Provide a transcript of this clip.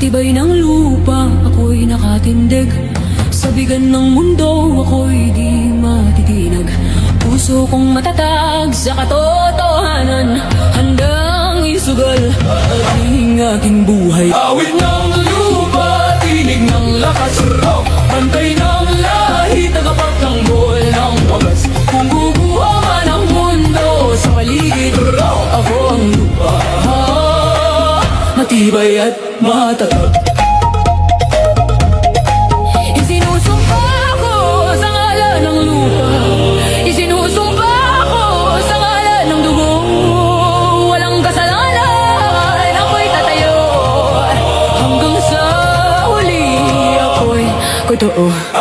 tibay ng lupa, ako'y nakatindig. Sa bigan ng mundo, ako'y di matitinag. Puso kong matatag sa katotohanan, handang isugal aking buhay. Awit ng lupa, tinig ng lakas, bantay ng lahi, tagapagtanggol ng wagas. Kung bubuo man ang mundo sa paligid, Ako ang lupa, matibay at matatag. isinusumpa ko sa ngalan ng lupa, isinusumpa ko sa ngalan ng dugo. Walang kasalanan, ako'y tatayo hanggang sa huli, ako'y totoo.